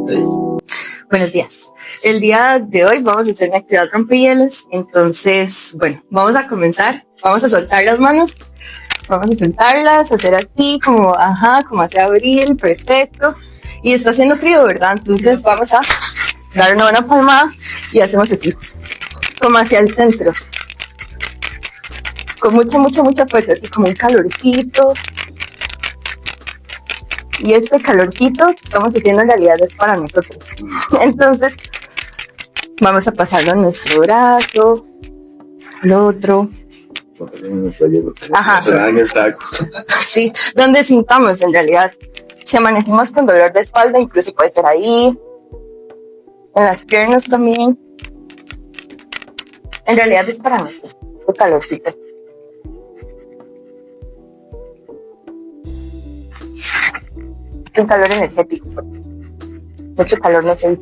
Pues. Buenos días. El día de hoy vamos a hacer una actividad rompehielos. Entonces, bueno, vamos a comenzar. Vamos a soltar las manos. Vamos a soltarlas, hacer así, como hacia abril, perfecto. Y está haciendo frío, ¿verdad? Entonces vamos a dar una buena palmada y hacemos así, como hacia el centro. Con mucha fuerza, así como un calorcito. Y este calorcito que estamos haciendo en realidad es para nosotros. Entonces, vamos a pasarlo a nuestro brazo, al otro. Exacto. Sí, donde sintamos en realidad. Si amanecimos con dolor de espalda, incluso puede ser ahí. En las piernas también. En realidad es para nosotros, este calorcito. Un calor energético. Mucho calor no sé.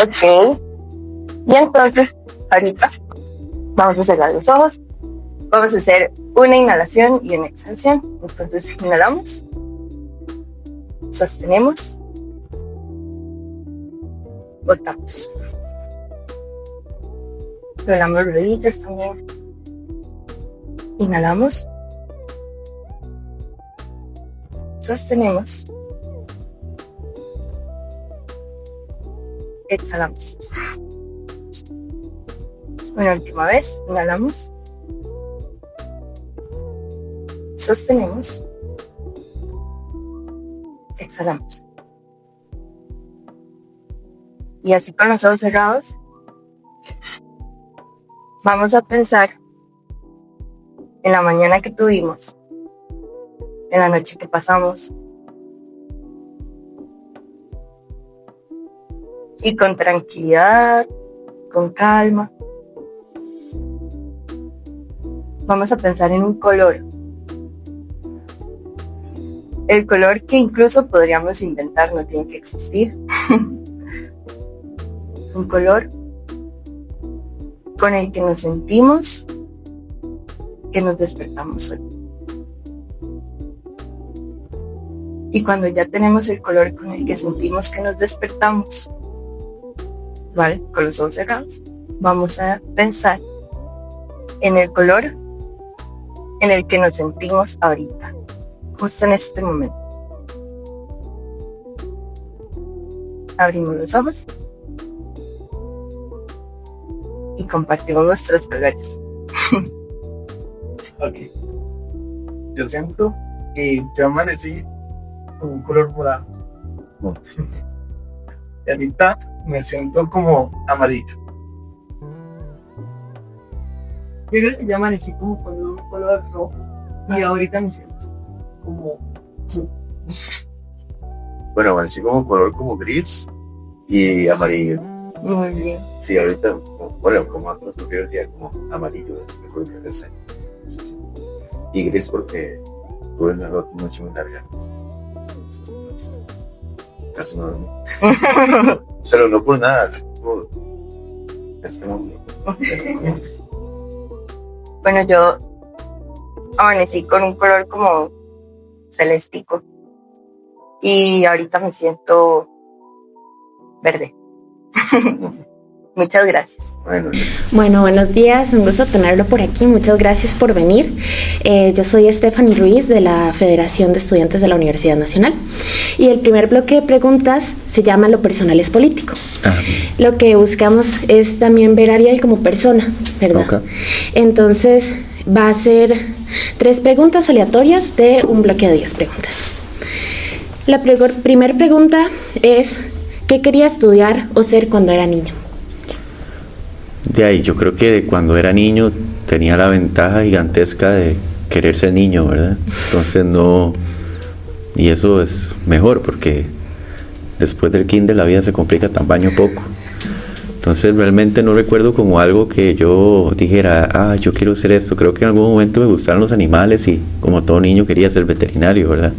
Ok. Y entonces, ahorita vamos a cerrar los ojos. Vamos a hacer una inhalación y una exhalación. Entonces, inhalamos. Sostenemos. Botamos. Doblamos rodillas también. Inhalamos. Sostenemos. Exhalamos. Una última vez. Inhalamos. Sostenemos. Exhalamos. Y así con los ojos cerrados, vamos a pensar en la mañana que tuvimos, en la noche que pasamos, y con tranquilidad, con calma, vamos a pensar en un color. El color que incluso podríamos inventar, no tiene que existir. Un color con el que nos sentimos que nos despertamos hoy. Y cuando ya tenemos el color con el que sentimos que nos despertamos, ¿vale? Con los ojos cerrados, vamos a pensar en el color en el que nos sentimos ahorita, justo en este momento. Abrimos los ojos y compartimos nuestros colores. Ok. Yo siento que yo amanecí con un color morado. Y ahorita me siento como amarillo. Yo amanecí como con un color rojo. Y ahorita me siento como azul. Bueno, amanecí como color como gris y amarillo. Muy bien. Sí, ahorita, bueno, como antes porque el día como amarillo es mejor que ese. Sí. Y gris porque tuve una noche muy larga. Entonces, casi no dormí. Pero no por nada, por este mundo. Bueno, yo amanecí con un color como celestico y ahorita me siento verde. Muchas gracias. Bueno, buenos días, un gusto tenerlo por aquí, muchas gracias por venir. Yo soy Stephanie Ruiz de la Federación de Estudiantes de la Universidad Nacional y el primer bloque de preguntas se llama Lo personal es político. Lo que buscamos es también ver a Ariel como persona, ¿verdad? Okay. Entonces va a ser 3 preguntas aleatorias de un bloque de 10 preguntas. La primera pregunta es: ¿qué quería estudiar o ser cuando era niño? De ahí, yo creo que cuando era niño tenía la ventaja gigantesca de querer ser niño, ¿verdad? Entonces no, y eso es mejor porque después del kinder la vida se complica tamaño poco. Entonces realmente no recuerdo como algo que yo dijera, yo quiero ser esto. Creo que en algún momento me gustaron los animales y como todo niño quería ser veterinario, ¿verdad?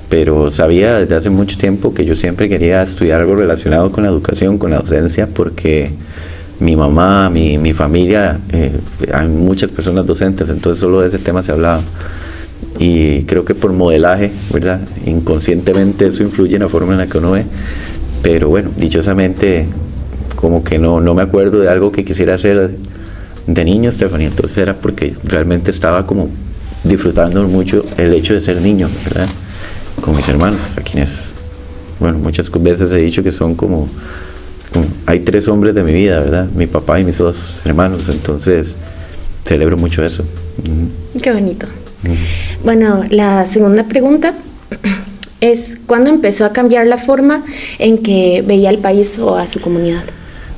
Pero sabía desde hace mucho tiempo que yo siempre quería estudiar algo relacionado con la educación, con la docencia, porque mi mamá, mi familia, hay muchas personas docentes, entonces solo de ese tema se hablaba. Y creo que por modelaje, ¿verdad? Inconscientemente eso influye en la forma en la que uno ve. Pero bueno, dichosamente, como que no me acuerdo de algo que quisiera hacer de niño, Stephanie. Entonces era porque realmente estaba como disfrutando mucho el hecho de ser niño, ¿verdad? Con mis hermanos, a quienes, bueno, muchas veces he dicho que son como hay 3 hombres de mi vida, ¿verdad? Mi papá y mis 2 hermanos. Entonces celebro mucho eso. Qué bonito. Bueno, la segunda pregunta es, ¿cuándo empezó a cambiar la forma en que veía al país o a su comunidad?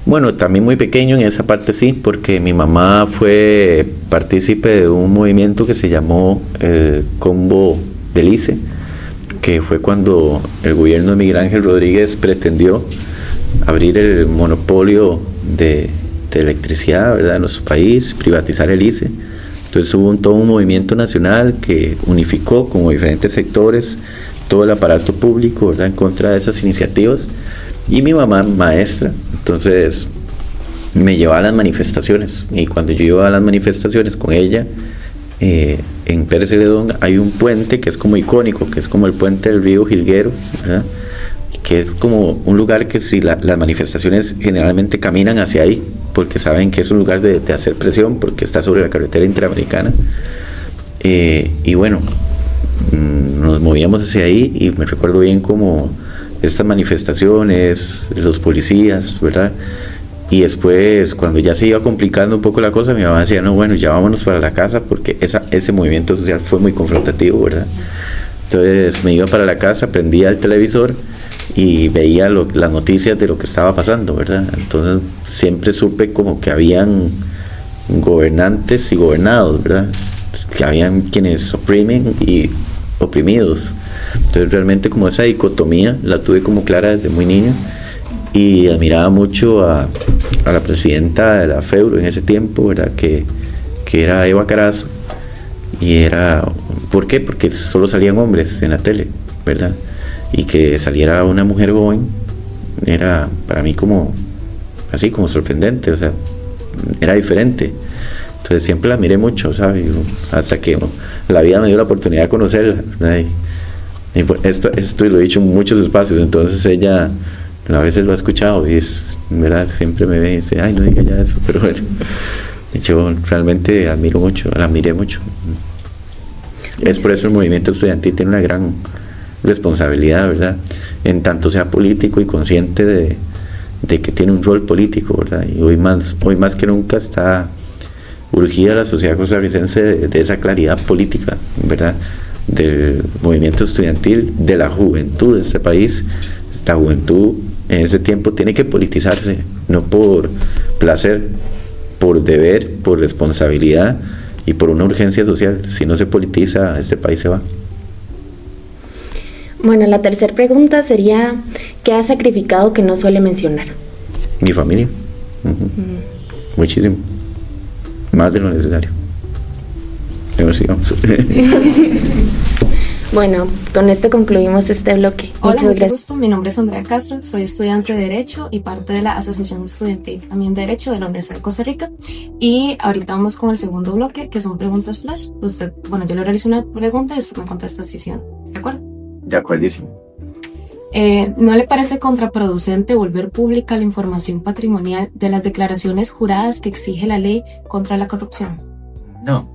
Bueno, también muy pequeño en esa parte sí, porque mi mamá fue partícipe de un movimiento que se llamó Combo del ICE, que fue cuando el gobierno de Miguel Ángel Rodríguez pretendió abrir el monopolio de electricidad, ¿verdad?, en nuestro país, privatizar el ICE. Entonces hubo todo un movimiento nacional que unificó como diferentes sectores todo el aparato público, ¿verdad?, en contra de esas iniciativas. Y mi mamá, maestra, entonces me llevaba a las manifestaciones. Y cuando yo iba a las manifestaciones con ella, en Pérez Celedón hay un puente que es como icónico, que es como el puente del río Jilguero, ¿verdad?, que es como un lugar que si las manifestaciones generalmente caminan hacia ahí, porque saben que es un lugar de hacer presión, porque está sobre la carretera interamericana. Y bueno, nos movíamos hacia ahí y me recuerdo bien como estas manifestaciones, los policías, ¿verdad? Y después, cuando ya se iba complicando un poco la cosa, mi mamá decía, no, bueno, ya vámonos para la casa, porque ese movimiento social fue muy confrontativo, ¿verdad? Entonces me iba para la casa, prendía el televisor y veía las noticias de lo que estaba pasando, ¿verdad? Entonces siempre supe como que habían gobernantes y gobernados, ¿verdad? Que habían quienes oprimen y oprimidos. Entonces realmente como esa dicotomía la tuve como clara desde muy niño y admiraba mucho a la presidenta de la FEUR en ese tiempo, ¿verdad?, que era Eva Carazo. Y era, ¿por qué? Porque solo salían hombres en la tele, ¿verdad? Y que saliera una mujer joven era para mí como así como sorprendente, o sea, era diferente. Entonces siempre la miré mucho, ¿sabes? Hasta que la vida me dio la oportunidad de conocerla, ¿verdad? Y esto lo he dicho en muchos espacios. Entonces ella a veces lo ha escuchado y es, ¿verdad?, siempre me ve y dice, ay, no diga ya eso, pero bueno, yo realmente la admiré mucho. Es por eso el movimiento estudiantil tiene una gran responsabilidad, ¿verdad?, en tanto sea político y consciente de que tiene un rol político, ¿verdad? Y hoy más que nunca está urgida la sociedad costarricense de esa claridad política, ¿verdad?, del movimiento estudiantil, de la juventud de este país. Esta juventud en este tiempo tiene que politizarse, no por placer, por deber, por responsabilidad y por una urgencia social. Si no se politiza, este país se va. Bueno, la tercera pregunta sería, ¿qué ha sacrificado que no suele mencionar? Mi familia. Muchísimo. Más de lo necesario. Pero sigamos. Bueno, con esto concluimos este bloque. Hola, Muchas mucho gracias. gusto. Mi nombre es Andrea Castro, soy estudiante de Derecho y parte de la Asociación Estudiantil también de Derecho de la Universidad de Costa Rica. Y ahorita vamos con el segundo bloque, que son preguntas flash. Yo le realizo una pregunta y usted me contesta si sí o no. ¿De acuerdo? De acuerdísimo. ¿No le parece contraproducente volver pública la información patrimonial de las declaraciones juradas que exige la ley contra la corrupción? No.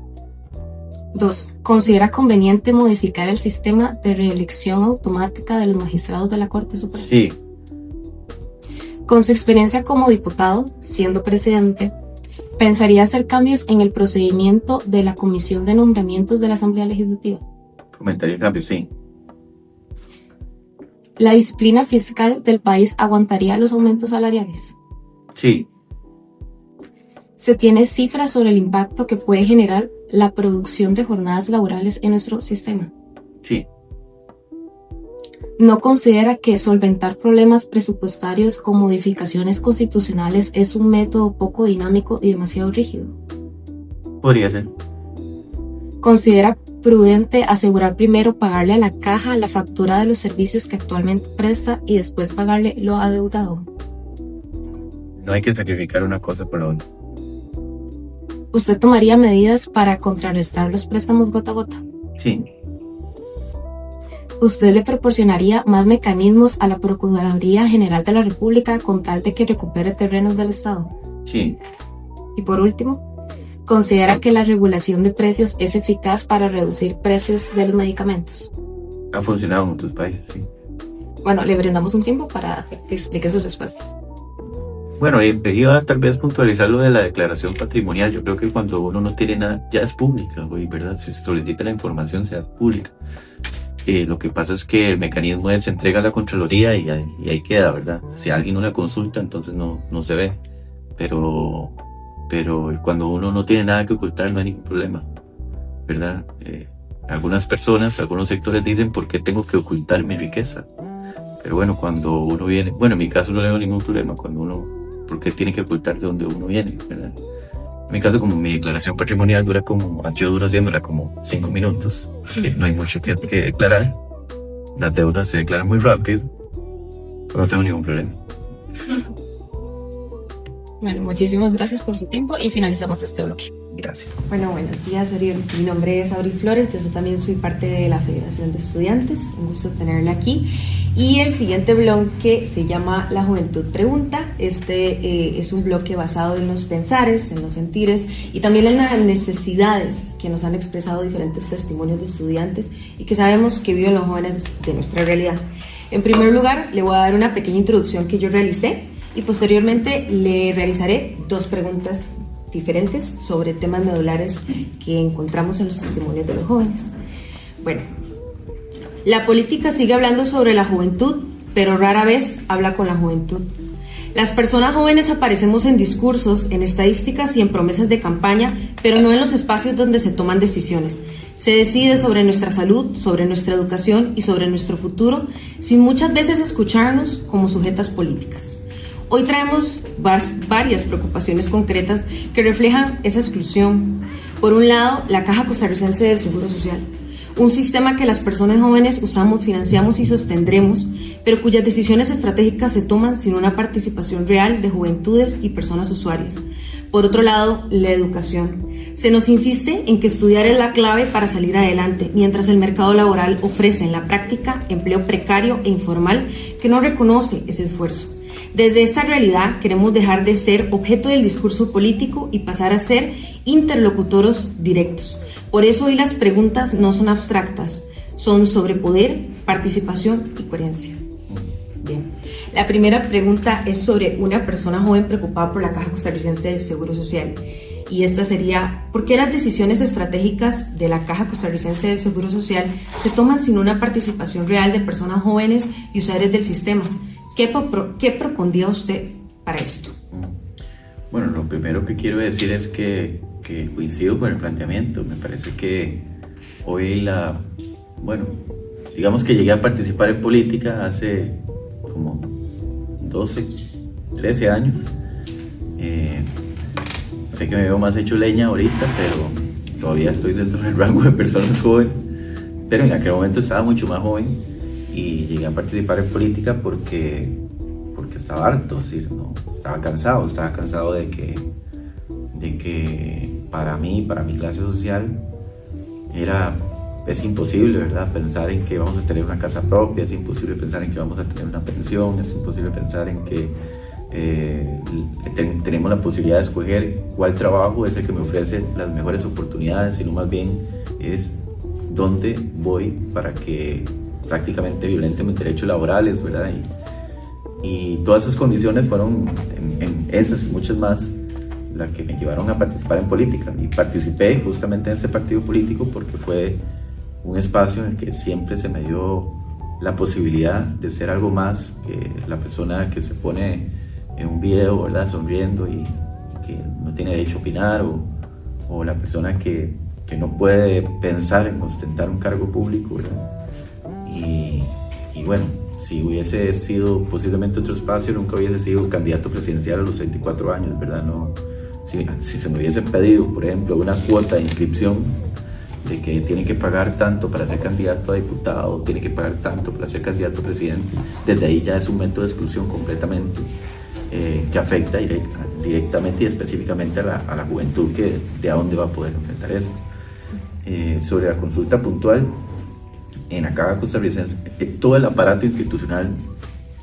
2. ¿Considera conveniente modificar el sistema de reelección automática de los magistrados de la Corte Suprema? Sí. Con su experiencia como diputado, siendo presidente, ¿pensaría hacer cambios en el procedimiento de la Comisión de Nombramientos de la Asamblea Legislativa? Comentario en cambio, sí. ¿La disciplina fiscal del país aguantaría los aumentos salariales? Sí. ¿Se tiene cifras sobre el impacto que puede generar la producción de jornadas laborales en nuestro sistema? Sí. ¿No considera que solventar problemas presupuestarios con modificaciones constitucionales es un método poco dinámico y demasiado rígido? Podría ser. ¿Considera prudente asegurar primero pagarle a la caja la factura de los servicios que actualmente presta y después pagarle lo adeudado? No hay que sacrificar una cosa por la otra. ¿Usted tomaría medidas para contrarrestar los préstamos gota a gota? Sí. ¿Usted le proporcionaría más mecanismos a la Procuraduría General de la República con tal de que recupere terrenos del Estado? Sí. Y por último, ¿considera que la regulación de precios es eficaz para reducir precios de los medicamentos? Ha funcionado en otros países, sí. Bueno, le brindamos un tiempo para que explique sus respuestas. Bueno, iba tal vez puntualizar lo de la declaración patrimonial. Yo creo que cuando uno no tiene nada, ya es pública, ¿verdad? Si se solicita la información, sea pública. Lo que pasa es que el mecanismo es se entrega a la Contraloría y ahí queda, ¿verdad? Si alguien no la consulta, entonces no se ve. Pero cuando uno no tiene nada que ocultar, no hay ningún problema, ¿verdad? Algunas personas, algunos sectores dicen, ¿por qué tengo que ocultar mi riqueza? Pero bueno, cuando uno viene, bueno, en mi caso no le veo ningún problema, cuando uno, ¿por qué tiene que ocultar de dónde uno viene, ¿verdad? En mi caso, como mi declaración patrimonial yo duro haciéndola como 5 minutos, no hay mucho que declarar, las deudas se declaran muy rápido, no tengo ningún problema. Bueno, muchísimas gracias por su tiempo y finalizamos este bloque. Gracias. Bueno, buenos días, Ariel. Mi nombre es Abril Flores, yo también soy parte de la Federación de Estudiantes, un gusto tenerla aquí. Y el siguiente bloque se llama La Juventud Pregunta. Este es un bloque basado en los pensares, en los sentires y también en las necesidades que nos han expresado diferentes testimonios de estudiantes y que sabemos que viven los jóvenes de nuestra realidad. En primer lugar, le voy a dar una pequeña introducción que yo realicé y posteriormente le realizaré 2 preguntas diferentes sobre temas medulares que encontramos en los testimonios de los jóvenes. Bueno, la política sigue hablando sobre la juventud, pero rara vez habla con la juventud. Las personas jóvenes aparecemos en discursos, en estadísticas y en promesas de campaña, pero no en los espacios donde se toman decisiones. Se decide sobre nuestra salud, sobre nuestra educación y sobre nuestro futuro, sin muchas veces escucharnos como sujetas políticas. Hoy traemos varias preocupaciones concretas que reflejan esa exclusión. Por un lado, la Caja Costarricense del Seguro Social, un sistema que las personas jóvenes usamos, financiamos y sostendremos, pero cuyas decisiones estratégicas se toman sin una participación real de juventudes y personas usuarias. Por otro lado, la educación. Se nos insiste en que estudiar es la clave para salir adelante, mientras el mercado laboral ofrece en la práctica empleo precario e informal que no reconoce ese esfuerzo. Desde esta realidad queremos dejar de ser objeto del discurso político y pasar a ser interlocutores directos. Por eso hoy las preguntas no son abstractas, son sobre poder, participación y coherencia. Bien, la primera pregunta es sobre una persona joven preocupada por la Caja Costarricense del Seguro Social. Y esta sería, ¿por qué las decisiones estratégicas de la Caja Costarricense del Seguro Social se toman sin una participación real de personas jóvenes y usuarios del sistema? ¿Qué propondría usted para esto? Bueno, lo primero que quiero decir es que coincido con el planteamiento. Me parece que hoy digamos que llegué a participar en política hace como 12, 13 años. Sé que me veo más hecho leña ahorita, pero todavía estoy dentro del rango de personas jóvenes. Pero en aquel momento estaba mucho más joven y llegué a participar en política porque estaba harto, es decir, no, estaba cansado de que para mi clase social es imposible, ¿verdad? Pensar en que vamos a tener una casa propia, es imposible pensar en que vamos a tener una pensión, es imposible pensar en que tenemos la posibilidad de escoger cuál trabajo es el que me ofrece las mejores oportunidades, sino más bien es dónde voy para que prácticamente violenten mis derechos laborales, ¿verdad? Y todas esas condiciones fueron, en esas y muchas más, las que me llevaron a participar en política. Y participé justamente en este partido político porque fue un espacio en el que siempre se me dio la posibilidad de ser algo más que la persona que se pone en un video, ¿verdad?, sonriendo y que no tiene derecho a opinar, o la persona que no puede pensar en ostentar un cargo público, ¿verdad? Y bueno, si hubiese sido posiblemente otro espacio, nunca hubiese sido candidato presidencial a los 24 años, ¿verdad? No, si se me hubiese pedido, por ejemplo, una cuota de inscripción de que tiene que pagar tanto para ser candidato a diputado, tiene que pagar tanto para ser candidato a presidente, desde ahí ya es un método de exclusión completamente que afecta directamente y específicamente a la juventud que de a dónde va a poder enfrentar eso. sobre la consulta puntual, en la Caja Costarricense, todo el aparato institucional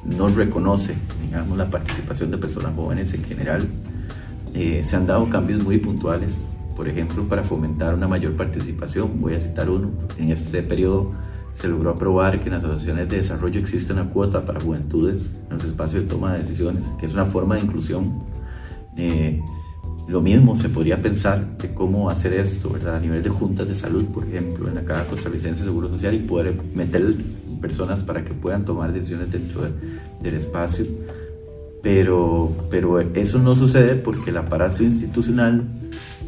no reconoce, digamos, la participación de personas jóvenes en general. Se han dado cambios muy puntuales, por ejemplo, para fomentar una mayor participación. Voy a citar uno. En este periodo se logró aprobar que en las asociaciones de desarrollo existe una cuota para juventudes en los espacios de toma de decisiones, que es una forma de inclusión. Lo mismo se podría pensar de cómo hacer esto, ¿verdad? A nivel de juntas de salud, por ejemplo, en la Caja Costarricense de Seguro Social, y poder meter personas para que puedan tomar decisiones dentro del espacio. Pero eso no sucede porque el aparato institucional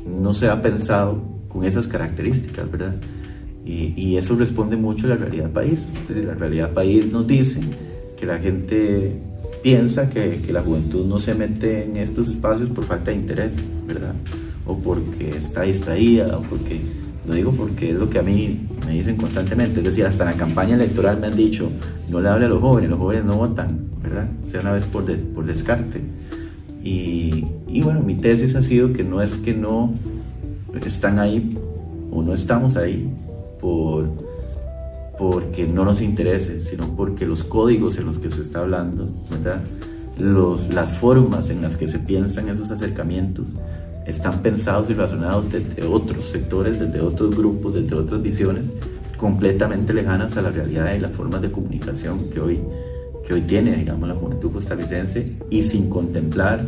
no se ha pensado con esas características, ¿verdad? Y eso responde mucho a la realidad del país. La realidad del país nos dice que la gente piensa que la juventud no se mete en estos espacios por falta de interés, ¿verdad? O porque está distraída, o porque, lo digo porque es lo que a mí me dicen constantemente, es decir, hasta en la campaña electoral me han dicho, no le hable a los jóvenes no votan, ¿verdad? O sea, una vez por descarte. Y bueno, mi tesis ha sido que no es que no están ahí o no estamos ahí porque no nos interese, sino porque los códigos en los que se está hablando, ¿verdad? Las formas en las que se piensan esos acercamientos están pensados y razonados desde otros sectores, desde otros grupos, desde otras visiones completamente lejanas a la realidad y las formas de comunicación que hoy tiene, digamos, la juventud costarricense, y sin contemplar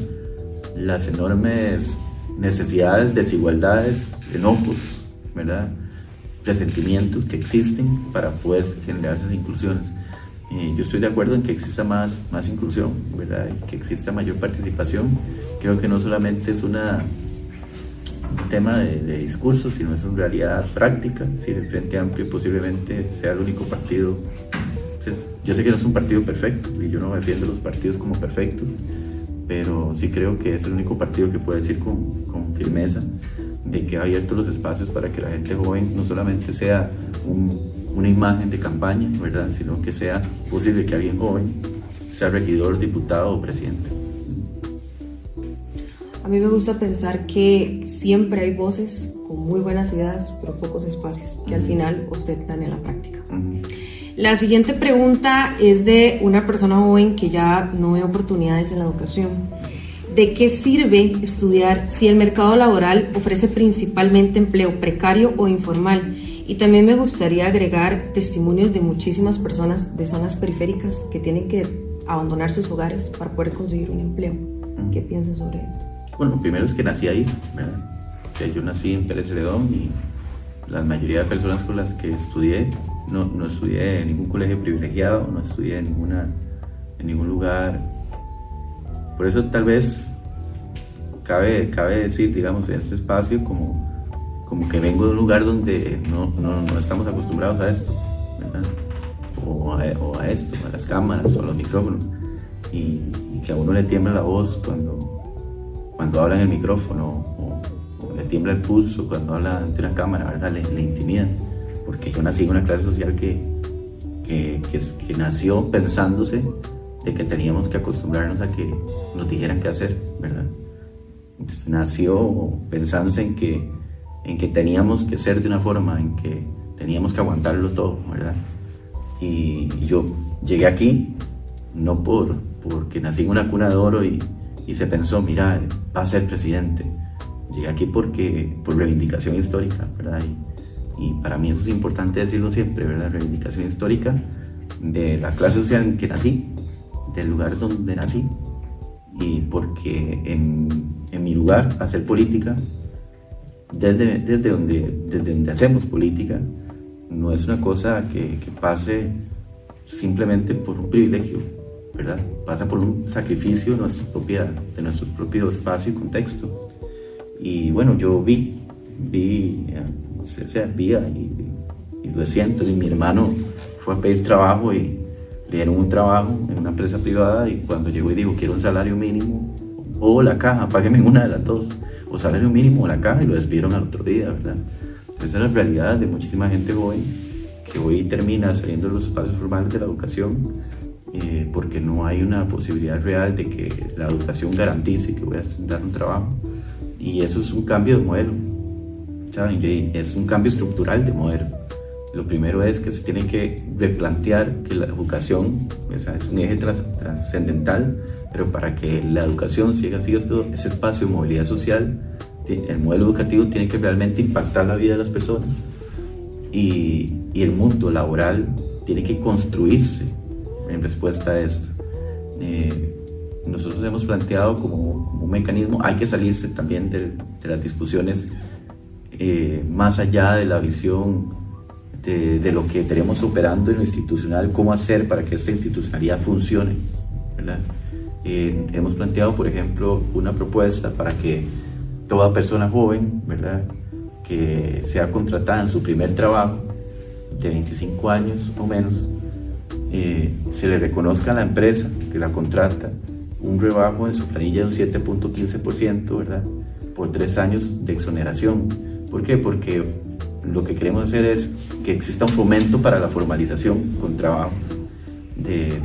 las enormes necesidades, desigualdades, enojos, ¿verdad? Presentimientos que existen para poder generar esas inclusiones. Yo estoy de acuerdo en que exista más inclusión, ¿verdad? Y que exista mayor participación. Creo que no solamente es un tema de discurso, sino es una realidad práctica. Si el Frente Amplio posiblemente sea el único partido. Entonces, yo sé que no es un partido perfecto y yo no defiendo los partidos como perfectos, pero sí creo que es el único partido que puede decir con firmeza de que ha abierto los espacios para que la gente joven no solamente sea una imagen de campaña, ¿verdad?, sino que sea posible que alguien joven sea regidor, diputado o presidente. A mí me gusta pensar que siempre hay voces con muy buenas ideas, pero pocos espacios, que al final ostentan en la práctica. La siguiente pregunta es de una persona joven que ya no ve oportunidades en la educación. ¿De qué sirve estudiar si el mercado laboral ofrece principalmente empleo precario o informal? Y también me gustaría agregar testimonios de muchísimas personas de zonas periféricas que tienen que abandonar sus hogares para poder conseguir un empleo. ¿Qué piensas sobre esto? Bueno, lo primero es que nací ahí, ¿verdad? Que yo nací en Pérez Celedón y la mayoría de personas con las que estudié, no estudié en ningún colegio privilegiado, no estudié en ningún lugar. Por eso tal vez cabe decir, digamos, en este espacio como que vengo de un lugar donde no estamos acostumbrados a esto, ¿verdad? O a esto, a las cámaras o a los micrófonos, y que a uno le tiembla la voz cuando habla en el micrófono, o le tiembla el pulso cuando habla ante una cámara, ¿verdad? Le intimidan, porque yo nací en una clase social que nació pensándose de que teníamos que acostumbrarnos a que nos dijeran qué hacer, ¿verdad? Entonces, nació pensándose en que teníamos que ser de una forma, en que teníamos que aguantarlo todo, ¿verdad? Y yo llegué aquí no porque nací en una cuna de oro y se pensó, mira, va a ser presidente. Llegué aquí por reivindicación histórica, ¿verdad? Y para mí eso es importante decirlo siempre, ¿verdad? Reivindicación histórica de la clase social en que nací, del lugar donde nací, y porque en mi lugar hacer política, desde donde hacemos política, no es una cosa que pase simplemente por un privilegio, ¿verdad? Pasa por un sacrificio de nuestro propio espacio y contexto. Y bueno, yo vi y lo siento. Y mi hermano fue a pedir trabajo y le dieron un trabajo en una empresa privada, y cuando llegó y dijo, quiero un salario mínimo o la caja, págueme una de las dos, o salario mínimo o la caja, y lo despidieron al otro día, ¿verdad? Entonces, es la realidad de muchísima gente joven que hoy termina saliendo de los espacios formales de la educación, porque no hay una posibilidad real de que la educación garantice que voy a dar un trabajo. Y eso es un cambio de modelo. saben que es un cambio estructural de modelo. Lo primero es que se tiene que replantear que la educación, o sea, es un eje trascendental, pero para que la educación siga siendo ese espacio de movilidad social, el modelo educativo tiene que realmente impactar la vida de las personas, y el mundo laboral tiene que construirse en respuesta a esto. Nosotros hemos planteado como un mecanismo, hay que salirse también de las discusiones más allá de la visión de lo que tenemos operando en lo institucional, cómo hacer para que esta institucionalidad funcione, ¿verdad? Hemos planteado, por ejemplo, una propuesta para que toda persona joven, ¿verdad?, que sea contratada en su primer trabajo de 25 años o menos, se le reconozca a la empresa que la contrata un rebajo en su planilla de un 7.15%, ¿verdad?, por 3 años de exoneración. ¿Por qué? Porque lo que queremos hacer es que exista un fomento para la formalización con trabajos de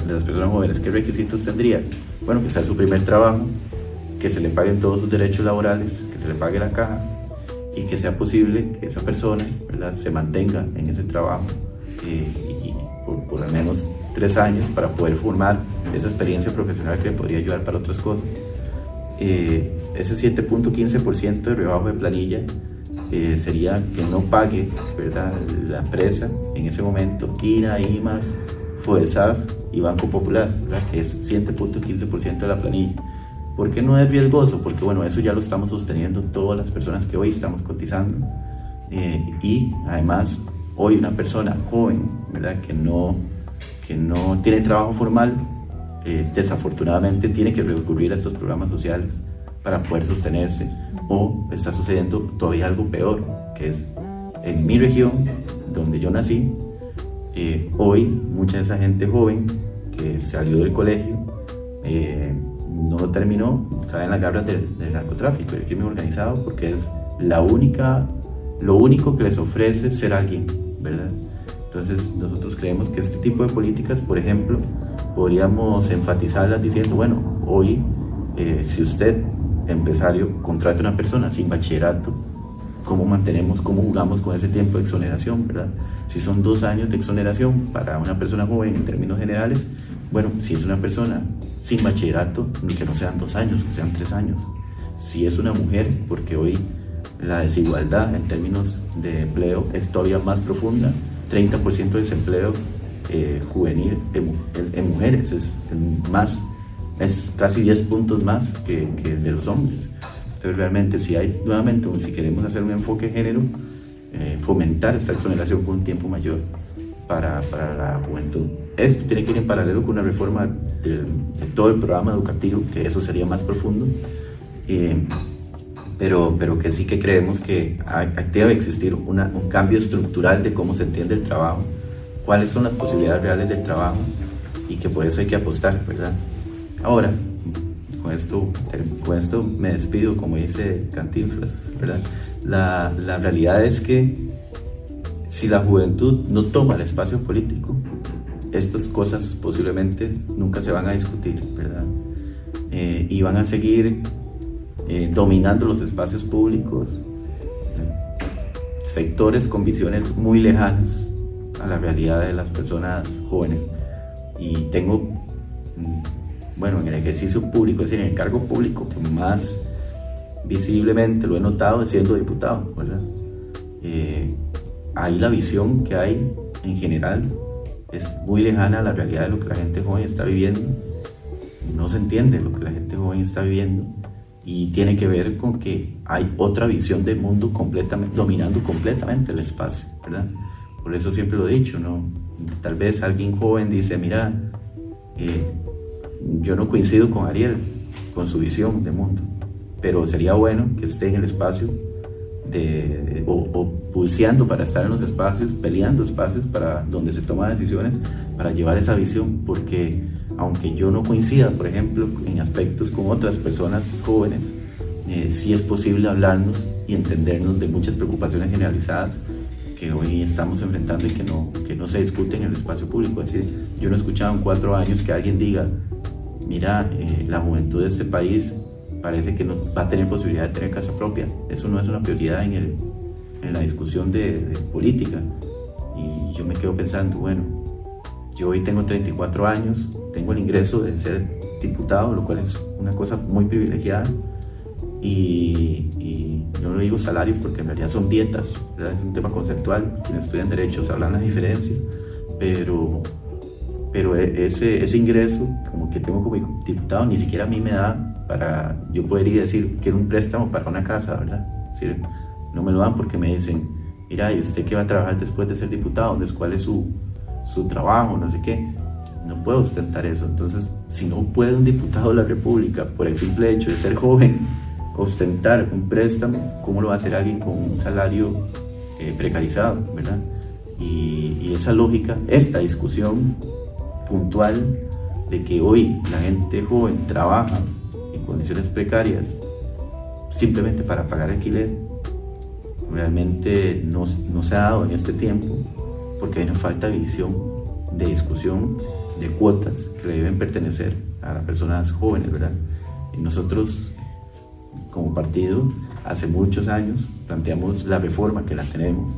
las personas jóvenes. ¿Qué requisitos tendría? Bueno, que sea su primer trabajo, que se le paguen todos sus derechos laborales, que se le pague la caja, y que sea posible que esa persona, ¿verdad?, se mantenga en ese trabajo y por al menos 3 años para poder formar esa experiencia profesional que le podría ayudar para otras cosas. Ese 7.15% de rebajo de planilla sería que no pague, ¿verdad?, la empresa en ese momento INA, IMAS, FODESAF y Banco Popular, ¿verdad?, que es 7.15% de la planilla. ¿Por qué no es riesgoso? Porque bueno, eso ya lo estamos sosteniendo todas las personas que hoy estamos cotizando, y además hoy una persona joven, ¿verdad?, que no tiene trabajo formal, desafortunadamente tiene que recurrir a estos programas sociales para poder sostenerse. O está sucediendo todavía algo peor, que es en mi región donde yo nací, hoy mucha de esa gente joven que salió del colegio no lo terminó, cae en las garras del narcotráfico, del crimen organizado, porque es lo único que les ofrece ser alguien, ¿verdad? Entonces nosotros creemos que este tipo de políticas, por ejemplo, podríamos enfatizarlas diciendo, bueno, hoy si usted, empresario, contrata a una persona sin bachillerato, ¿cómo jugamos con ese tiempo de exoneración, verdad? Si son 2 años de exoneración para una persona joven en términos generales, bueno, si es una persona sin bachillerato, que no sean 2 años, que sean 3 años. Si es una mujer, porque hoy la desigualdad en términos de empleo es todavía más profunda, 30% de desempleo juvenil en mujeres es casi 10 puntos más que el de los hombres. Entonces realmente si queremos hacer un enfoque de género, fomentar esta exoneración con un tiempo mayor para la juventud. Esto tiene que ir en paralelo con una reforma de todo el programa educativo, que eso sería más profundo, pero que sí que creemos que debe existir un cambio estructural de cómo se entiende el trabajo, cuáles son las posibilidades reales del trabajo, y que por eso hay que apostar, ¿verdad? Ahora, con esto me despido, como dice Cantinflas, ¿verdad? La realidad es que si la juventud no toma el espacio político, estas cosas posiblemente nunca se van a discutir, ¿verdad? Y van a seguir dominando los espacios públicos sectores con visiones muy lejanas a la realidad de las personas jóvenes. Y tengo, bueno, en el ejercicio público, es decir, en el cargo público que más visiblemente lo he notado es siendo diputado, ¿verdad? Ahí la visión que hay en general es muy lejana a la realidad de lo que la gente joven está viviendo. No se entiende lo que la gente joven está viviendo, y tiene que ver con que hay otra visión del mundo dominando completamente el espacio, ¿verdad? Por eso siempre lo he dicho, ¿no? Tal vez alguien joven dice, mira, yo no coincido con Ariel, con su visión de mundo, pero sería bueno que esté en el espacio o pulseando para estar en los espacios, peleando espacios para donde se toman decisiones para llevar esa visión, porque aunque yo no coincida, por ejemplo, en aspectos con otras personas jóvenes, sí es posible hablarnos y entendernos de muchas preocupaciones generalizadas que hoy estamos enfrentando y que no se discuten en el espacio público. Es decir, yo no he escuchado en 4 años que alguien diga, mira, la juventud de este país parece que no va a tener posibilidad de tener casa propia. Eso no es una prioridad en en la discusión de política. Y yo me quedo pensando, bueno, yo hoy tengo 34 años, tengo el ingreso de ser diputado, lo cual es una cosa muy privilegiada, y no lo digo salarios porque en realidad son dietas, ¿verdad? Es un tema conceptual, quienes estudian derechos hablan la diferencia, pero ese ingreso como que tengo como diputado ni siquiera a mí me da para yo poder ir a decir quiero un préstamo para una casa, ¿verdad? Es decir, no me lo dan porque me dicen, mira, ¿y usted qué va a trabajar después de ser diputado? Entonces, ¿cuál es su trabajo? No sé qué. No puedo ostentar eso. Entonces, si no puede un diputado de la República, por el simple hecho de ser joven, ostentar un préstamo, ¿cómo lo va a hacer alguien con un salario precarizado, ¿verdad? Y esa lógica, esta discusión puntual de que hoy la gente joven trabaja en condiciones precarias simplemente para pagar alquiler, realmente no se ha dado en este tiempo porque hay una falta de visión, de discusión, de cuotas que le deben pertenecer a las personas jóvenes, ¿verdad? Y nosotros, como partido, hace muchos años planteamos la reforma que la tenemos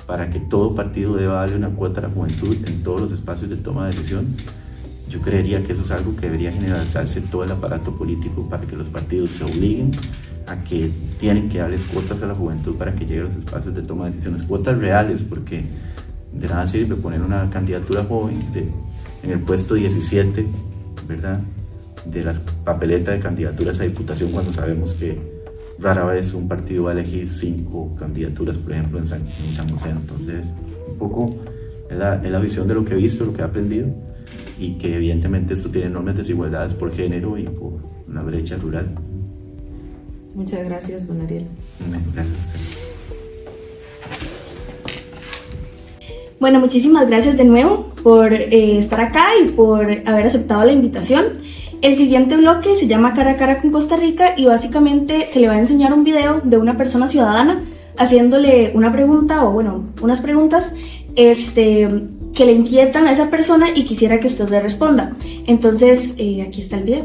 para que todo partido deba darle una cuota a la juventud en todos los espacios de toma de decisiones. Yo creería que eso es algo que debería generalizarse en todo el aparato político para que los partidos se obliguen a que tienen que darles cuotas a la juventud para que llegue a los espacios de toma de decisiones, cuotas reales, porque de nada sirve poner una candidatura joven en el puesto 17, ¿verdad?, de las papeletas de candidaturas a diputación cuando sabemos que rara vez un partido va a elegir 5 candidaturas, por ejemplo, en San José. Entonces, un poco es la visión de lo que he visto, lo que he aprendido, y que evidentemente esto tiene enormes desigualdades por género y por una brecha rural. Muchas gracias, don Ariel. Gracias a usted. Bueno, muchísimas gracias de nuevo por estar acá y por haber aceptado la invitación. El siguiente bloque se llama Cara a Cara con Costa Rica y básicamente se le va a enseñar un video de una persona ciudadana haciéndole una pregunta o bueno, unas preguntas que le inquietan a esa persona y quisiera que usted le responda. Entonces, aquí está el video.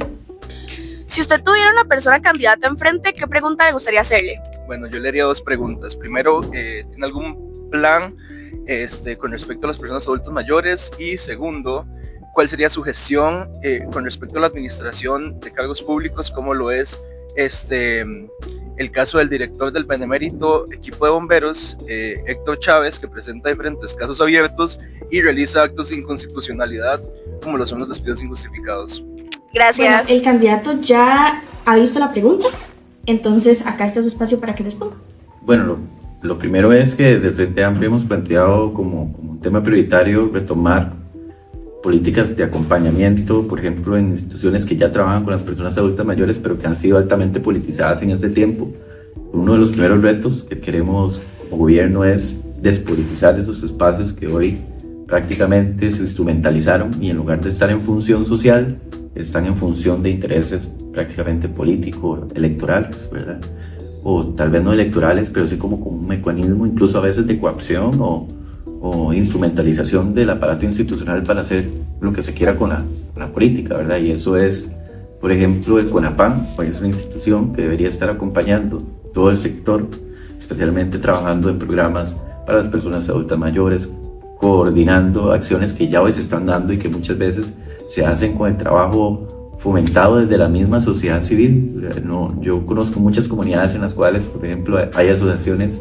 Si usted tuviera una persona candidata enfrente, ¿qué pregunta le gustaría hacerle? Bueno, yo le haría 2 preguntas. Primero, ¿tiene algún plan con respecto a las personas adultas mayores? Y segundo, ¿cuál sería su gestión con respecto a la administración de cargos públicos, como lo es el caso del director del benemérito equipo de bomberos, Héctor Chávez, que presenta diferentes casos abiertos y realiza actos de inconstitucionalidad, como lo son los despidos injustificados? Gracias. Bueno, el candidato ya ha visto la pregunta, entonces acá está su espacio para que responda. Bueno, lo primero es que del Frente Amplio hemos planteado como un tema prioritario retomar políticas de acompañamiento, por ejemplo, en instituciones que ya trabajan con las personas adultas mayores, pero que han sido altamente politizadas en este tiempo. Uno de los primeros retos que queremos como gobierno es despolitizar esos espacios que hoy prácticamente se instrumentalizaron y en lugar de estar en función social, están en función de intereses prácticamente políticos, electorales, ¿verdad? O tal vez no electorales, pero sí como un mecanismo incluso a veces de coacción o instrumentalización del aparato institucional para hacer lo que se quiera con la política, ¿verdad? Y eso es, por ejemplo, el CONAPAN, pues es una institución que debería estar acompañando todo el sector, especialmente trabajando en programas para las personas adultas mayores, coordinando acciones que ya hoy se están dando y que muchas veces se hacen con el trabajo fomentado desde la misma sociedad civil. Yo conozco muchas comunidades en las cuales, por ejemplo, hay asociaciones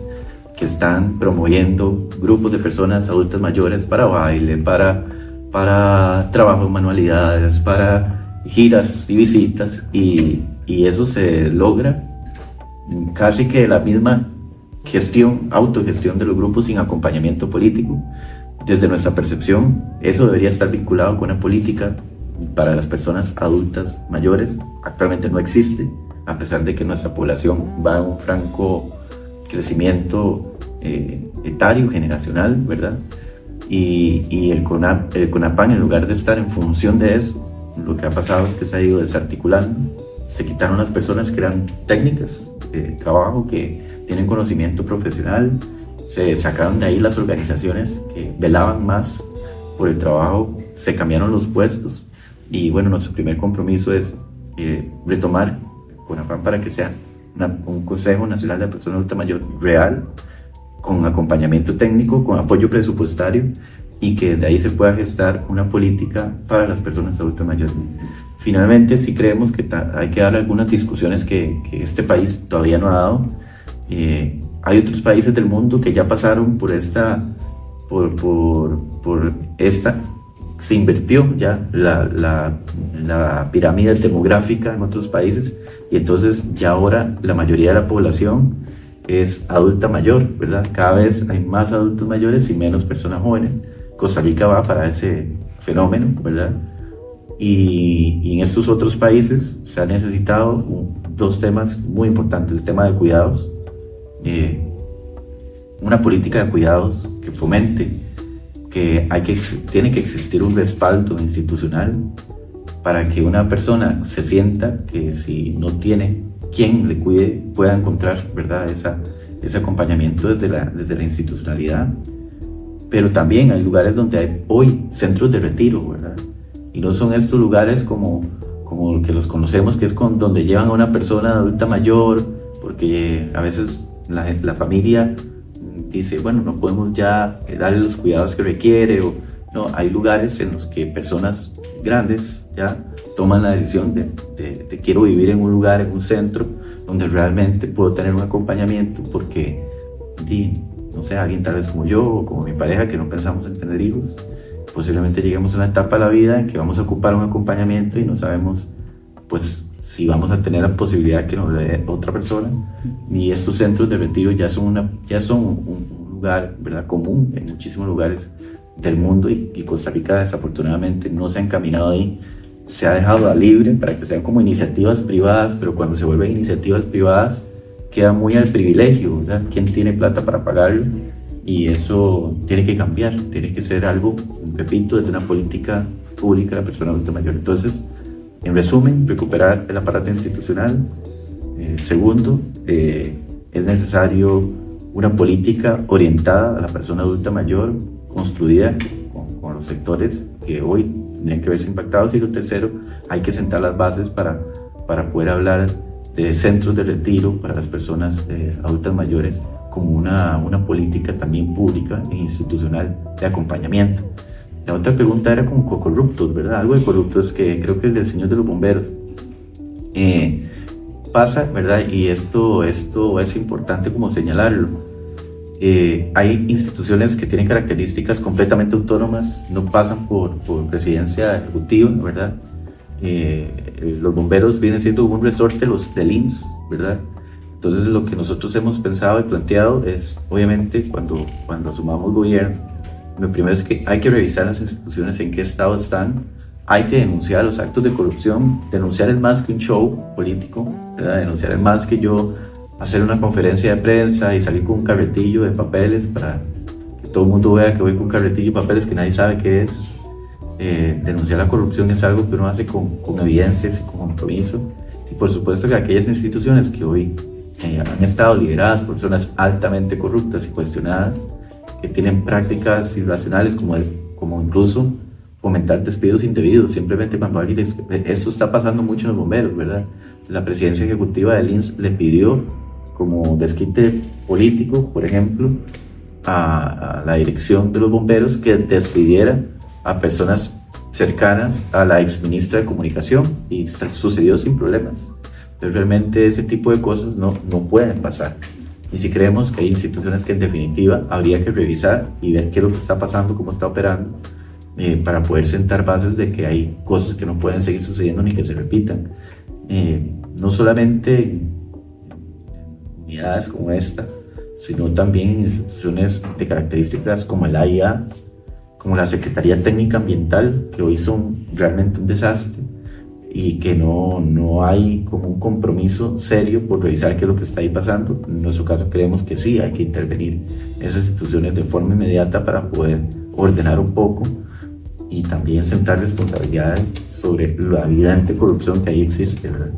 que están promoviendo grupos de personas adultas mayores para baile, para trabajo en manualidades, para giras y visitas, y eso se logra casi que la misma autogestión de los grupos sin acompañamiento político. Desde nuestra percepción, eso debería estar vinculado con una política para las personas adultas mayores. Actualmente no existe, a pesar de que nuestra población va en un franco crecimiento etario, generacional, ¿verdad? Y el CONAPAN, en lugar de estar en función de eso, lo que ha pasado es que se ha ido desarticulando. Se quitaron las personas que eran técnicas de trabajo, que tienen conocimiento profesional. Se sacaron de ahí las organizaciones que velaban más por el trabajo, se cambiaron los puestos. Y bueno, nuestro primer compromiso es retomar CONAPAN para que sea un Consejo Nacional de Personas Adultas Mayores real, con acompañamiento técnico, con apoyo presupuestario, y que de ahí se pueda gestar una política para las personas adultas mayores. Finalmente, sí creemos que hay que dar algunas discusiones que este país todavía no ha dado. Hay otros países del mundo que ya pasaron por esta, se invirtió ya la pirámide demográfica en otros países, y entonces ya ahora la mayoría de la población es adulta mayor, ¿verdad? Cada vez hay más adultos mayores y menos personas jóvenes. Costa Rica va para ese fenómeno, ¿verdad? Y en estos otros países se han necesitado dos temas muy importantes: el tema de cuidados, una política de cuidados que fomente que tiene que existir un respaldo institucional para que una persona se sienta que si no tiene quien le cuide pueda encontrar, ¿verdad?, ese acompañamiento desde la institucionalidad. Pero también hay lugares donde hay hoy centros de retiro, ¿verdad? Y no son estos lugares como que los conocemos, que es donde llevan a una persona adulta mayor, porque a veces la familia dice, bueno, no podemos ya darle los cuidados que requiere, o no, hay lugares en los que personas grandes ya toman la decisión de quiero vivir en un lugar, en un centro, donde realmente puedo tener un acompañamiento, porque no sé, alguien tal vez como yo o como mi pareja, que no pensamos en tener hijos, posiblemente lleguemos a una etapa de la vida en que vamos a ocupar un acompañamiento y no sabemos pues si vamos a tener la posibilidad que nos dé otra persona. Y estos centros de retiro ya son un lugar, ¿verdad?, común en muchísimos lugares del mundo, y Costa Rica desafortunadamente no se ha encaminado ahí. Se ha dejado a libre para que sean como iniciativas privadas, pero cuando se vuelven iniciativas privadas queda muy al privilegio, ¿verdad?, quién tiene plata para pagarlo, y eso tiene que cambiar, tiene que ser algo, repito, desde una política pública de la persona adulta mayor. Entonces, en resumen, recuperar el aparato institucional. Segundo, es necesario una política orientada a la persona adulta mayor, construida con los sectores que hoy tendrían que verse impactados. Y lo tercero, hay que sentar las bases para poder hablar de centros de retiro para las personas adultas mayores como una política también pública e institucional de acompañamiento. La otra pregunta era como corruptos, ¿verdad? Algo de corruptos que creo que es del señor de los bomberos. Pasa, ¿verdad? Y esto es importante como señalarlo. Hay instituciones que tienen características completamente autónomas, no pasan por presidencia ejecutiva, ¿verdad? Los bomberos vienen siendo un resorte del IMSS, ¿verdad? Entonces lo que nosotros hemos pensado y planteado es, obviamente, cuando asumamos gobierno, lo primero es que hay que revisar las instituciones en qué estado están, hay que denunciar los actos de corrupción. Denunciar es más que un show político, ¿verdad? Denunciar es más que yo hacer una conferencia de prensa y salir con un carretillo de papeles para que todo el mundo vea que voy con un carretillo de papeles que nadie sabe qué es. Denunciar la corrupción es algo que uno hace con evidencias y con compromiso. Y por supuesto que aquellas instituciones que hoy han estado lideradas por personas altamente corruptas y cuestionadas, que tienen prácticas irracionales como incluso fomentar despidos indebidos, simplemente cuando alguien esto está pasando mucho en los bomberos, ¿verdad? La presidencia ejecutiva del INS le pidió como desquite político, por ejemplo, a la dirección de los bomberos que despidiera a personas cercanas a la exministra de Comunicación, y sucedió sin problemas. Pero realmente ese tipo de cosas no pueden pasar. Y si creemos que hay instituciones que en definitiva habría que revisar y ver qué es lo que está pasando, cómo está operando, para poder sentar bases de que hay cosas que no pueden seguir sucediendo ni que se repitan. No solamente en unidades como esta, sino también en instituciones de características como el AIA, como la Secretaría Técnica Ambiental, que hoy son realmente un desastre, y que no hay como un compromiso serio por revisar qué es lo que está ahí pasando. En nuestro caso creemos que sí hay que intervenir en esas instituciones de forma inmediata para poder ordenar un poco y también centrar responsabilidades sobre la evidente corrupción que ahí existe, ¿verdad?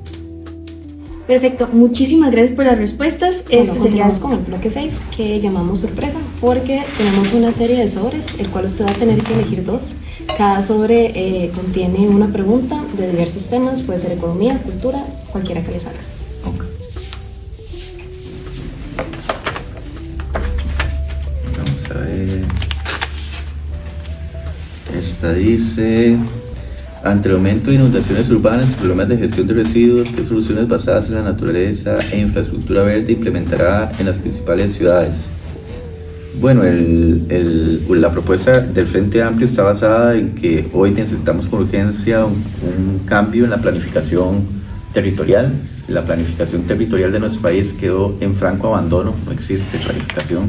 Perfecto, muchísimas gracias por las respuestas. Bueno, continuamos con el bloque 6, que llamamos sorpresa, porque tenemos una serie de sobres, el cual usted va a tener que elegir dos. Cada sobre contiene una pregunta de diversos temas, puede ser economía, cultura, cualquiera que le salga. Okay. Esta dice: ante el aumento de inundaciones urbanas y problemas de gestión de residuos, ¿qué soluciones basadas en la naturaleza e infraestructura verde implementará en las principales ciudades? Bueno, la propuesta del Frente Amplio está basada en que hoy necesitamos con urgencia un cambio en la planificación territorial. La planificación territorial de nuestro país quedó en franco abandono, no existe planificación.